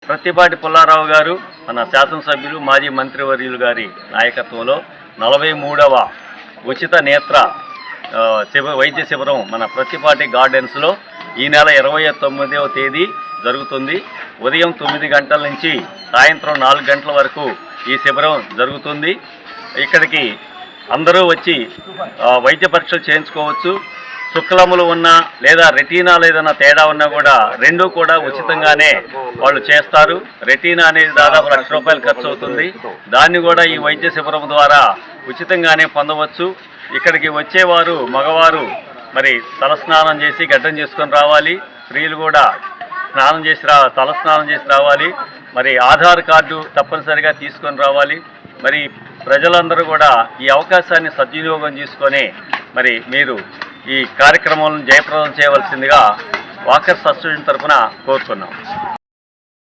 ప్రత్తిపాటి పుల్లారావు గారు మన శాసనసభ్యులు మాజీ మంత్రివర్యులు గారి నాయకత్వంలో 43వ ఉచిత నేత్ర వైద్య శిబిరం మన ప్రత్తిపాటి గార్డెన్స్లో ఈ నెల 29వ తేదీ జరుగుతుంది. ఉదయం 9 గంటల నుంచి సాయంత్రం 4 గంటల వరకు ఈ శిబిరం జరుగుతుంది. ఇక్కడికి అందరూ వచ్చి వైద్య పరీక్షలు చేయించుకోవచ్చు. శుక్లములు ఉన్నా లేదా రెటీనాలు ఏదైనా తేడా ఉన్నా కూడా రెండూ కూడా ఉచితంగానే వాళ్ళు చేస్తారు. రెటీనా అనేది దాదాపు ₹1,00,000 ఖర్చు అవుతుంది. దాన్ని కూడా ఈ వైద్య శిబిరం ద్వారా ఉచితంగానే పొందవచ్చు. ఇక్కడికి వచ్చేవారు మగవారు మరి తలస్నానం చేసి గడ్డం చేసుకొని రావాలి. స్త్రీలు కూడా తలస్నానం చేసి రావాలి. మరి ఆధార్ కార్డు తప్పనిసరిగా తీసుకొని రావాలి. మరి ప్రజలందరూ కూడా ఈ అవకాశాన్ని సద్వినియోగం చేసుకొని మరి మీరు ఈ కార్యక్రమాలను జయప్రదం చేయవలసిందిగా వాకర్స్ అసోసియేషన్ తరఫున కోరుతున్నాం.